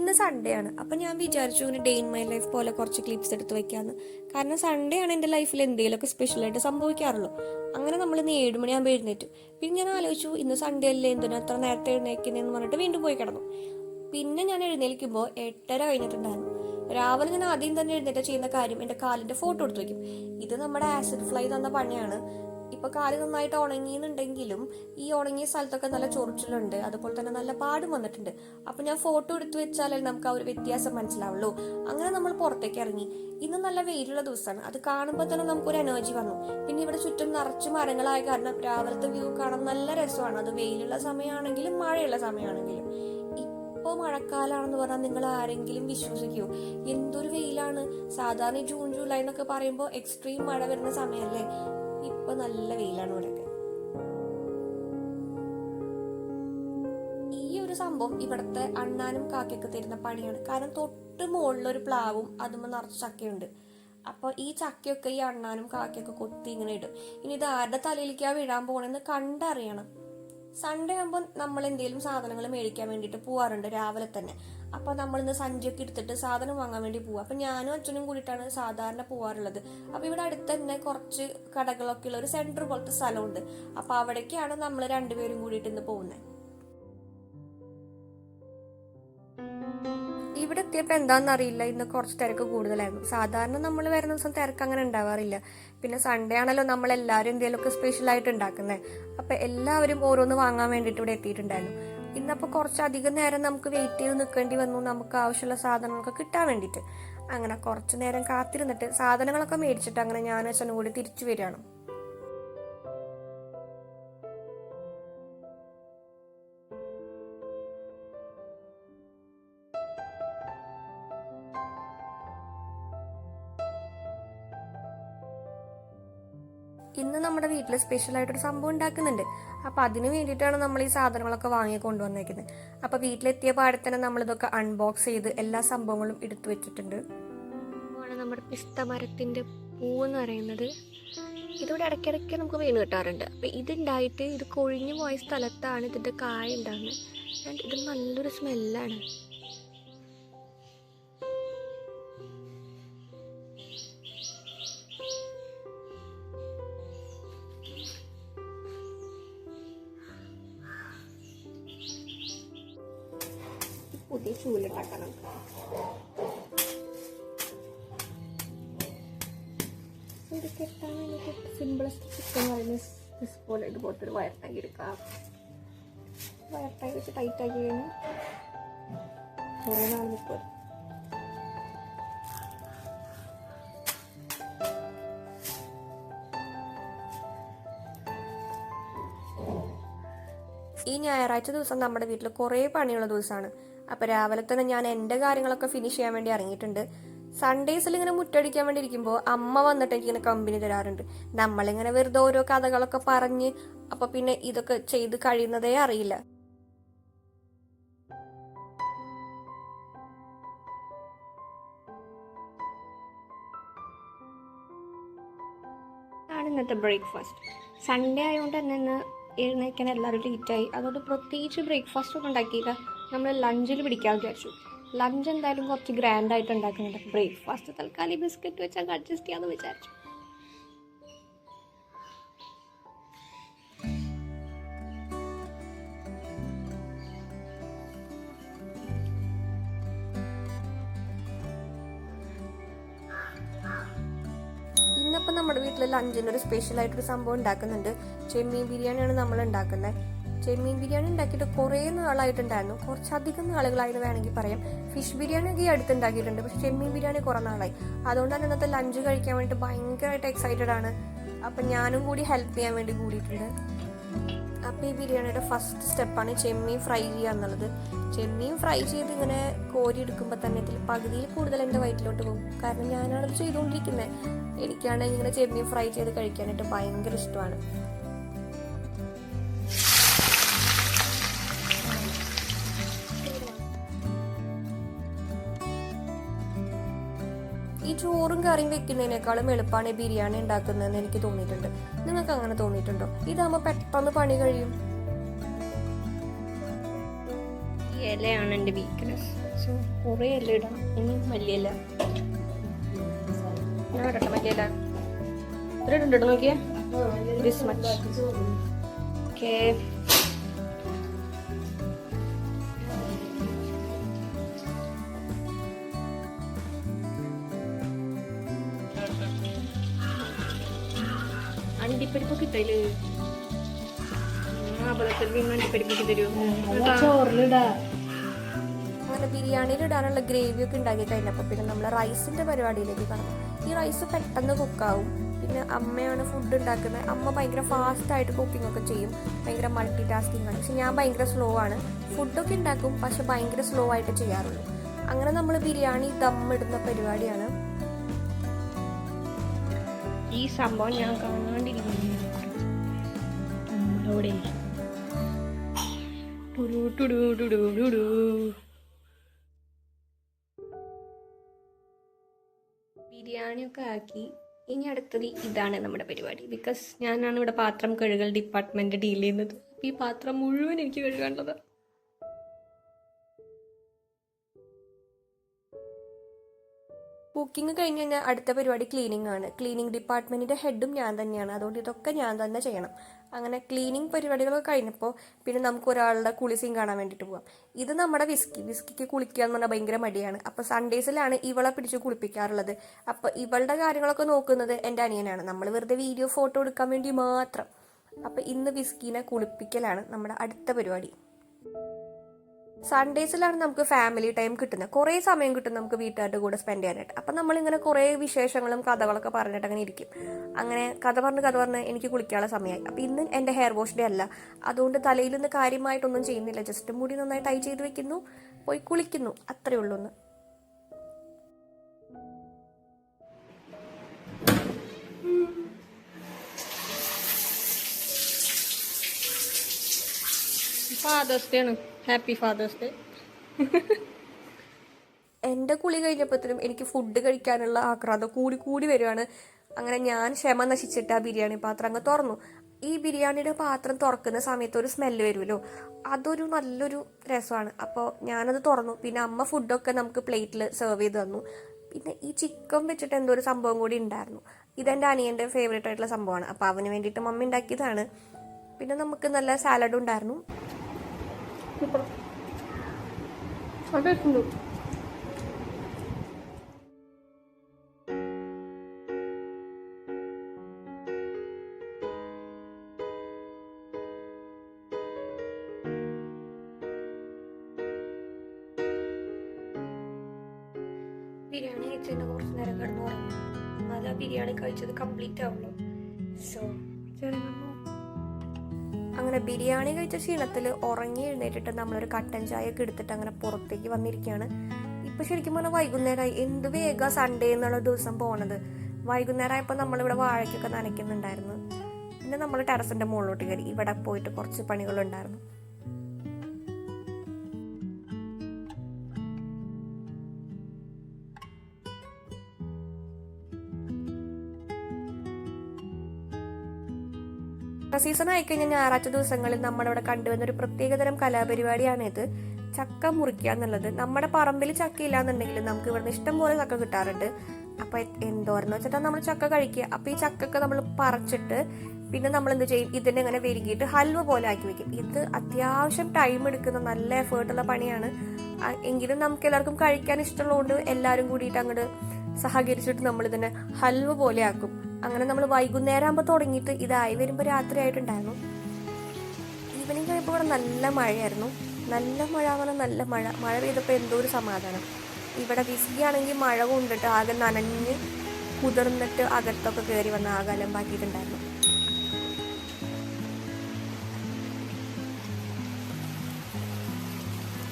ഇന്ന് സൺഡേ ആണ്. അപ്പം ഞാൻ വിചാരിച്ചു ഇങ്ങനെ ഡേ ഇൻ മൈ ലൈഫ് പോലെ കുറച്ച് ക്ലിപ്സ് എടുത്ത് വെക്കാമെന്ന്. കാരണം സൺഡേ ആണ് എൻ്റെ ലൈഫിൽ എന്തെങ്കിലുമൊക്കെ സ്പെഷ്യലായിട്ട് സംഭവിക്കാറുള്ളൂ. അങ്ങനെ നമ്മൾ ഇന്ന് 7 മണിയാകുമ്പോൾ എഴുന്നേറ്റു. പിന്നെ ഞാൻ ആലോചിച്ചു ഇന്ന് സൺഡേ അല്ലേ, എന്തിനാ അത്ര നേരത്തെ എഴുന്നേക്കുന്നതെന്ന് പറഞ്ഞിട്ട് വീണ്ടും പോയി കിടന്നു. പിന്നെ ഞാൻ എഴുന്നേൽക്കുമ്പോൾ 8:30 കഴിഞ്ഞിട്ടുണ്ടായിരുന്നു. രാവിലെ ഞാൻ ആദ്യം തന്നെ എഴുന്നേറ്റ് ചെയ്യുന്ന കാര്യം എൻ്റെ കാലിൻ്റെ ഫോട്ടോ എടുത്ത് വയ്ക്കും. ഇത് നമ്മുടെ ആസിഡ് ഫ്ലൈ തന്ന പണിയാണ്. ഇപ്പൊ കാല് നന്നായിട്ട് ഉണങ്ങിയെന്നുണ്ടെങ്കിലും ഈ ഉണങ്ങിയ സ്ഥലത്തൊക്കെ നല്ല ചൊറിച്ചിലുണ്ട്, അതുപോലെ തന്നെ നല്ല പാടും വന്നിട്ടുണ്ട്. അപ്പൊ ഞാൻ ഫോട്ടോ എടുത്തു വെച്ചാലേ നമുക്ക് ആ ഒരു വ്യത്യാസം മനസ്സിലാവുള്ളൂ. അങ്ങനെ നമ്മൾ പുറത്തേക്ക് ഇറങ്ങി. ഇന്ന് നല്ല വെയിലുള്ള ദിവസമാണ്. അത് കാണുമ്പോൾ തന്നെ നമുക്കൊരു എനർജി വന്നു. പിന്നെ ഇവിടെ ചുറ്റും നിറച്ച് മരങ്ങളായ കാരണം രാവിലത്തെ വ്യൂ കാണാൻ നല്ല രസമാണ്. അത് വെയിലുള്ള സമയമാണെങ്കിലും മഴയുള്ള സമയമാണെങ്കിലും. ഇപ്പൊ മഴക്കാലാണെന്ന് പറഞ്ഞാൽ നിങ്ങൾ ആരെങ്കിലും വിശ്വസിക്കുമോ? എന്തൊരു വെയിലാണ്. സാധാരണ ജൂൺ ജൂലൈ എന്നൊക്കെ പറയുമ്പോൾ എക്സ്ട്രീം മഴ വരുന്ന സമയമല്ലേ. ഇപ്പൊ നല്ല വെയിലാണ് ഇവിടെയൊക്കെ. ഈ ഒരു സംഭവം ഇവിടുത്തെ അണ്ണാനും കാക്കയൊക്കെ തരുന്ന പണിയാണ്. കാരണം തൊട്ട് മുകളിലൊരു പ്ലാവും അതുമ്പോൾ നിറച്ച് ചക്കയുണ്ട്. അപ്പൊ ഈ ചക്കയൊക്കെ ഈ അണ്ണാനും കാക്കയൊക്കെ കൊത്തി ഇങ്ങനെ ഇടും. ഇനി ഇത് ആരുടെ തലയിലേക്കാ വീഴാൻ പോണെന്ന് കണ്ടറിയണം. സൺഡേ ആകുമ്പോൾ നമ്മൾ എന്തെങ്കിലും സാധനങ്ങൾ മേടിക്കാൻ വേണ്ടിയിട്ട് പോവാറുണ്ട് രാവിലെ തന്നെ. അപ്പൊ നമ്മളിന്ന് സഞ്ചിയൊക്കെ എടുത്തിട്ട് സാധനം വാങ്ങാൻ വേണ്ടി പോവാം. അപ്പൊ ഞാനും അച്ഛനും കൂടിയിട്ടാണ് സാധാരണ പോവാറുള്ളത്. അപ്പൊ ഇവിടെ അടുത്ത് തന്നെ കുറച്ച് കടകളൊക്കെ ഉള്ള ഒരു സെന്റർ പോലത്തെ സ്ഥലമുണ്ട്. അപ്പൊ അവിടേക്കാണ് നമ്മൾ രണ്ടുപേരും കൂടിയിട്ട് ഇന്ന് പോകുന്നത്. ഇവിടെ എത്തിയപ്പോൾ എന്താണെന്നറിയില്ല, ഇന്ന് കുറച്ച് തിരക്ക് കൂടുതലായിരുന്നു. സാധാരണ നമ്മൾ വരുന്ന ദിവസം തിരക്ക് അങ്ങനെ ഉണ്ടാവാറില്ല. പിന്നെ സൺഡേ ആണല്ലോ നമ്മൾ എല്ലാവരും എന്തെങ്കിലുമൊക്കെ സ്പെഷ്യലായിട്ട് ഉണ്ടാക്കുന്നത്. അപ്പം എല്ലാവരും ഓരോന്ന് വാങ്ങാൻ വേണ്ടിയിട്ട് ഇവിടെ എത്തിയിട്ടുണ്ടായിരുന്നു. ഇന്നപ്പോൾ കുറച്ചധികം നേരം നമുക്ക് വെയിറ്റ് ചെയ്ത് നിൽക്കേണ്ടി വന്നു, നമുക്ക് ആവശ്യമുള്ള സാധനങ്ങളൊക്കെ കിട്ടാൻ വേണ്ടിയിട്ട്. അങ്ങനെ കുറച്ച് നേരം കാത്തിരുന്നിട്ട് സാധനങ്ങളൊക്കെ മേടിച്ചിട്ട് അങ്ങനെ ഞാൻ അച്ഛനും കൂടി തിരിച്ചു വരികയാണ്. ഇന്ന് നമ്മുടെ വീട്ടിൽ സ്പെഷ്യലായിട്ടൊരു സംഭവം ഉണ്ടാക്കുന്നുണ്ട്. അപ്പം അതിന് വേണ്ടിയിട്ടാണ് നമ്മൾ ഈ സാധനങ്ങളൊക്കെ വാങ്ങി കൊണ്ടുവന്നേക്കുന്നത്. അപ്പം വീട്ടിലെത്തിയ പാടെ തന്നെ നമ്മളിതൊക്കെ അൺബോക്സ് ചെയ്ത് എല്ലാ സംഭവങ്ങളും എടുത്തു വെച്ചിട്ടുണ്ട്. നമ്മുടെ പിസ്ത മരത്തിൻ്റെ പൂവെന്ന് പറയുന്നത് ഇതിവിടെ ഇടയ്ക്കിടയ്ക്ക് നമുക്ക് വീണ് കിട്ടാറുണ്ട്. അപ്പം ഇതുണ്ടായിട്ട് ഇത് കൊഴിഞ്ഞു പോയ സ്ഥലത്താണ് ഇതിൻ്റെ കായ ഉണ്ടാകുന്നത്. ആൻഡ് ഇത് നല്ലൊരു സ്മെല്ലാണ്. പുതിയ ചൂലുണ്ടാക്കണം. ഇത് കെട്ടാൻ വേണ്ടിയിട്ട് സിമ്പിളസ്റ്റ് ചിക്കൻ പറയുന്നത് പോലെ ഇതുപോലത്തെ ഒരു വയർ ടാങ്ക് എടുക്കാം. വയർ ടാങ്ക് വെച്ച് ടൈറ്റാക്കി കഴിഞ്ഞാൽ കുറേ നാൾ നിൽക്കും. ഈ ഞായറാഴ്ച ദിവസം നമ്മുടെ വീട്ടിൽ കുറേ പണിയുള്ള ദിവസമാണ്. അപ്പോൾ രാവിലെ തന്നെ ഞാൻ എൻ്റെ കാര്യങ്ങളൊക്കെ ഫിനിഷ് ചെയ്യാൻ വേണ്ടി ഇറങ്ങിയിട്ടുണ്ട്. സൺഡേസിൽ ഇങ്ങനെ മുറ്റടിക്കാൻ വേണ്ടി ഇരിക്കുമ്പോൾ അമ്മ വന്നിട്ട് എനിക്കിങ്ങനെ കമ്പനി തരാറുണ്ട്. നമ്മളിങ്ങനെ വെറുതെ ഓരോ കഥകളൊക്കെ പറഞ്ഞ് അപ്പോൾ പിന്നെ ഇതൊക്കെ ചെയ്ത് കഴിയുന്നതേ അറിയില്ല. ആണ് ഇന്നത്തെ ബ്രേക്ക്ഫാസ്റ്റ്. സൺഡേ ആയതുകൊണ്ട് തന്നെ ഇന്ന് എഴുന്നേക്കാൻ എല്ലാവരും ലേറ്റായി. അതുകൊണ്ട് പ്രത്യേകിച്ച് ബ്രേക്ക്ഫാസ്റ്റ് ഒന്നും ഉണ്ടാക്കിയില്ല. നമ്മൾ ലഞ്ചിൽ പിടിക്കാൻ വിചാരിച്ചു. ലഞ്ച് എന്തായാലും കുറച്ച് ഗ്രാൻഡായിട്ട് ഉണ്ടാക്കുന്നുണ്ട്. ബ്രേക്ക്ഫാസ്റ്റ് തൽക്കാലം ബിസ്ക്കറ്റ് വെച്ചാൽ അഡ്ജസ്റ്റ് ചെയ്യാമെന്ന് വിചാരിച്ചു. ഇന്നിപ്പോൾ നമ്മുടെ വീട്ടിൽ ലഞ്ചിനൊരു സ്പെഷ്യലായിട്ടൊരു സംഭവം ഉണ്ടാക്കുന്നുണ്ട്. ചെമ്മീൻ ബിരിയാണിയാണ് നമ്മൾ ഉണ്ടാക്കുന്നത്. ചെമ്മീൻ ബിരിയാണി ഉണ്ടാക്കിയിട്ട് കുറേ നാളായിട്ടുണ്ടായിരുന്നു. കുറച്ചധികം നാളുകളായിട്ട് വേണമെങ്കിൽ പറയാം. ഫിഷ് ബിരിയാണി ഒക്കെ ഈ അടുത്ത് ഉണ്ടാക്കിയിട്ടുണ്ട്. പക്ഷെ ചെമ്മീൻ ബിരിയാണി കുറേ നാളായി. അതുകൊണ്ട് തന്നെ ഇന്നത്തെ ലഞ്ച് കഴിക്കാൻ വേണ്ടിയിട്ട് ഭയങ്കരമായിട്ട് എക്സൈറ്റഡ് ആണ്. അപ്പം ഞാനും കൂടി ഹെൽപ്പ് ചെയ്യാൻ വേണ്ടി കൂടിയിട്ടുണ്ട്. അപ്പോൾ ഈ ബിരിയാണിയുടെ ഫസ്റ്റ് സ്റ്റെപ്പാണ് ചെമ്മീൻ ഫ്രൈ ചെയ്യുക എന്നുള്ളത്. ചെമ്മീൻ ഫ്രൈ ചെയ്ത് ഇങ്ങനെ കോരി എടുക്കുമ്പോൾ തന്നെ ഇതിൽ പകുതിയിൽ കൂടുതൽ എൻ്റെ വയറ്റിലോട്ട് പോകും. കാരണം ഞാനാണത് ചെയ്തുകൊണ്ടിരിക്കുന്നത്. എനിക്കാണെങ്കിൽ ഇങ്ങനെ ചെമ്മീൻ ഫ്രൈ ചെയ്ത് കഴിക്കാനായിട്ട് ഭയങ്കര ഇഷ്ടമാണ്. ഈ ചോറും കറിയും വെക്കുന്നതിനേക്കാളും എളുപ്പമാണ് ബിരിയാണി ഉണ്ടാക്കുന്നതെന്ന് എനിക്ക് തോന്നിയിട്ടുണ്ട്. നിങ്ങൾക്ക് അങ്ങനെ തോന്നിയിട്ടുണ്ടോ? ഇതാകുമ്പോൾ പെട്ടെന്ന് പണി കഴിയും. ഇലയാണ് എൻ്റെ വീക്ക്നെസ്. സോ കുറേ ഇല ഇടണം. ഇനി മല്ലിയില ഞാൻ ഇടട്ടെ. മല്ലിയില ഇട്ടിട്ട് നോക്കിയേ. This much. ഓക്കേ, അണ്ടിപ്പരിപ്പൊക്കെ ഇട്ടതില് അബദ്ധത്തിൽ വീണ്ടും അണ്ടിപ്പരിപ്പൊക്കെ തരുമോ? അങ്ങനെ ബിരിയാണിയിൽ ഇടാനുള്ള ഗ്രേവി ഒക്കെ ഉണ്ടാക്കി കഴിഞ്ഞപ്പോൾ പിന്നെ നമ്മൾ റൈസിന്റെ പരിപാടിയിലേക്ക് കടന്നു. ഈ റൈസ് പെട്ടെന്ന് കുക്കാവും. പിന്നെ അമ്മയാണ് ഫുഡ് ഉണ്ടാക്കുന്നത്. അമ്മ ഭയങ്കര ഫാസ്റ്റായിട്ട് കുക്കിംഗ് ഒക്കെ ചെയ്യും. ഭയങ്കര മൾട്ടി ടാസ്കിങ് ആണ്. പക്ഷെ ഞാൻ ഭയങ്കര സ്ലോ ആണ്. ഫുഡൊക്കെ ഉണ്ടാക്കും, പക്ഷെ ഭയങ്കര സ്ലോ ആയിട്ട് ചെയ്യാറുള്ളൂ. അങ്ങനെ നമ്മൾ ബിരിയാണി ദമ്മിടുന്ന പരിപാടിയാണ്. ഈ സംഭവം ഞാൻ കാണാണ്ടിരിക്കുന്നു. ബിരിയാണിയൊക്കെ ആക്കി ഇനി അടുത്തത് ഇതാണ് നമ്മുടെ പരിപാടി. ബിക്കോസ് ഞാനാണ് ഇവിടെ പാത്രം കഴുകൽ ഡിപ്പാർട്ട്മെന്റ് ഡീൽ ചെയ്യുന്നത്. ഈ പാത്രം മുഴുവൻ എനിക്ക് കഴുകേണ്ടത്. കുക്കിംഗ് കഴിഞ്ഞ് കഴിഞ്ഞാൽ അടുത്ത പരിപാടി ക്ലീനിങ് ആണ്. ക്ലീനിങ് ഡിപ്പാർട്ട്മെന്റിന്റെ ഹെഡും ഞാൻ തന്നെയാണ്. അതുകൊണ്ട് ഇതൊക്കെ ഞാൻ തന്നെ ചെയ്യണം. അങ്ങനെ ക്ലീനിങ് പരിപാടികളൊക്കെ കഴിഞ്ഞപ്പോൾ പിന്നെ നമുക്ക് ഒരാളുടെ കുളി സീൻ കാണാൻ വേണ്ടിയിട്ട് പോവാം. ഇത് നമ്മുടെ വിസ്കിക്ക് കുളിക്കുക എന്ന് പറഞ്ഞാൽ ഭയങ്കര മടിയാണ്. അപ്പോൾ സൺഡേസിലാണ് ഇവളെ പിടിച്ച് കുളിപ്പിക്കാറുള്ളത്. അപ്പോൾ ഇവളുടെ കാര്യങ്ങളൊക്കെ നോക്കുന്നത് എൻ്റെ അനിയനാണ്. നമ്മൾ വെറുതെ വീഡിയോ ഫോട്ടോ എടുക്കാൻ വേണ്ടി മാത്രം. അപ്പോൾ ഇന്ന് വിസ്കിനെ കുളിപ്പിക്കലാണ് നമ്മുടെ അടുത്ത പരിപാടി. സൺഡേസിലാണ് നമുക്ക് ഫാമിലി ടൈം കിട്ടുന്നത്. കുറേ സമയം കിട്ടും നമുക്ക് വീട്ടുകാരുടെ കൂടെ സ്പെൻഡ് ചെയ്യാനായിട്ട്. അപ്പം നമ്മളിങ്ങനെ കുറേ വിശേഷങ്ങളും കഥകളൊക്കെ പറഞ്ഞിട്ട് അങ്ങനെ ഇരിക്കും. അങ്ങനെ കഥ പറഞ്ഞ് എനിക്ക് കുളിക്കാനുള്ള സമയമായി. അപ്പം ഇന്ന് എൻ്റെ ഹെയർ വാഷ് ഡേ അല്ല. അതുകൊണ്ട് തലയിൽ നിന്ന് കാര്യമായിട്ടൊന്നും ചെയ്യുന്നില്ല. ജസ്റ്റ് മുടി നന്നായി ടൈ ചെയ്ത് വെക്കുന്നു, പോയി കുളിക്കുന്നു, അത്രയേ ഉള്ളൂ. ഒന്ന് ഫാദേഴ്സ് ഡേ ആണ്. Happy father's day. എൻ്റെ കുളി കഴിഞ്ഞപ്പോഴത്തേനും എനിക്ക് ഫുഡ് കഴിക്കാനുള്ള ആക്രാന്തം കൂടി വരികയാണ്. അങ്ങനെ ഞാൻ ക്ഷമ നശിച്ചിട്ട് ആ ബിരിയാണി പാത്രം അങ്ങ് തുറന്നു. ഈ ബിരിയാണിയുടെ പാത്രം തുറക്കുന്ന സമയത്ത് ഒരു സ്മെല്ല് വരുമല്ലോ, അതൊരു നല്ലൊരു രസമാണ്. അപ്പോൾ ഞാനത് തുറന്നു. പിന്നെ അമ്മ ഫുഡൊക്കെ നമുക്ക് പ്ലേറ്റിൽ സെർവ് ചെയ്ത് തന്നു. പിന്നെ ഈ ചിക്കൻ വെച്ചിട്ട് എന്തോ ഒരു സംഭവം കൂടി ഉണ്ടായിരുന്നു. ഇതെൻ്റെ അനിയൻ്റെ ഫേവറേറ്റ് ആയിട്ടുള്ള സംഭവമാണ്. അപ്പോൾ അവന് വേണ്ടിയിട്ട് മമ്മി ഉണ്ടാക്കിയതാണ്. പിന്നെ നമുക്ക് നല്ല സാലഡും ഉണ്ടായിരുന്നു. ബിരിയാണി കഴിച്ചതിന് കുറച്ച് നേരം കിടന്നു പറഞ്ഞു. അത് ആ ബിരിയാണി കഴിച്ചത് കംപ്ലീറ്റ് ആവുള്ളൂ. സോ അങ്ങനെ ബിരിയാണി കഴിച്ച ക്ഷീണത്തിൽ ഉറങ്ങി എഴുന്നേറ്റിട്ട് നമ്മളൊരു കട്ടൻ ചായ ഒക്കെ എടുത്തിട്ട് അങ്ങനെ പുറത്തേക്ക് വന്നിരിക്കുകയാണ്. ഇപ്പം ശരിക്കും പറഞ്ഞാൽ വൈകുന്നേരമായി. എന്ത് വേഗം സൺഡേ എന്നുള്ള ദിവസം പോണത്. വൈകുന്നേരമായപ്പോൾ നമ്മളിവിടെ വാഴയ്ക്കൊക്കെ നനയ്ക്കുന്നുണ്ടായിരുന്നു. പിന്നെ നമ്മൾ ടെറസിൻ്റെ മുകളിലോട്ട് കയറി. ഇവിടെ പോയിട്ട് കുറച്ച് പണികളുണ്ടായിരുന്നു. സീസൺ ആയിക്കഴിഞ്ഞാൽ ഞായറാഴ്ച ദിവസങ്ങളിൽ നമ്മളിവിടെ കണ്ടുവന്ന ഒരു പ്രത്യേകതരം കലാപരിപാടിയാണിത്. ചക്ക മുറിക്കുക എന്നുള്ളത്. നമ്മുടെ പറമ്പിൽ ചക്ക ഇല്ലാന്നുണ്ടെങ്കിൽ നമുക്ക് ഇവിടുന്ന് ഇഷ്ടം പോലെ ചക്ക കിട്ടാറുണ്ട്. അപ്പം എന്തോരെന്ന് വെച്ചിട്ടാ നമ്മൾ ചക്ക കഴിക്കുക. അപ്പം ഈ ചക്കൊക്കെ നമ്മൾ പറിച്ചിട്ട് പിന്നെ നമ്മൾ എന്ത് ചെയ്യും, ഇതിനെ ഇങ്ങനെ വെരുകിയിട്ട് ഹൽവ പോലെ ആക്കി വെക്കും. ഇത് അത്യാവശ്യം ടൈം എടുക്കുന്ന നല്ല എഫേർട്ടുള്ള പണിയാണ്. എങ്കിലും നമുക്ക് എല്ലാവർക്കും കഴിക്കാൻ ഇഷ്ടമുള്ളതുകൊണ്ട് എല്ലാവരും കൂടിയിട്ട് അങ്ങോട്ട് സഹകരിച്ചിട്ട് നമ്മളിതിനെ ഹൽവ പോലെ ആക്കും. അങ്ങനെ നമ്മൾ വൈകുന്നേരം ആകുമ്പോൾ തുടങ്ങിയിട്ട് ഇതായി വരുമ്പോൾ രാത്രി ആയിട്ടുണ്ടായിരുന്നു. ഈവനിങ് കഴിയുമ്പോൾ ഇവിടെ നല്ല മഴയായിരുന്നു. നല്ല മഴ പറഞ്ഞാൽ നല്ല മഴ പെയ്തപ്പോൾ എന്തോ ഒരു സമാധാനം. ഇവിടെ വിസ്കി ആണെങ്കിൽ മഴ കൊണ്ടിട്ട് ആകെ നനഞ്ഞ് കുതിർന്നിട്ട് അകത്തൊക്കെ കയറി വന്ന് ആകെ അലമ്പാക്കിയിട്ടുണ്ടായിരുന്നു.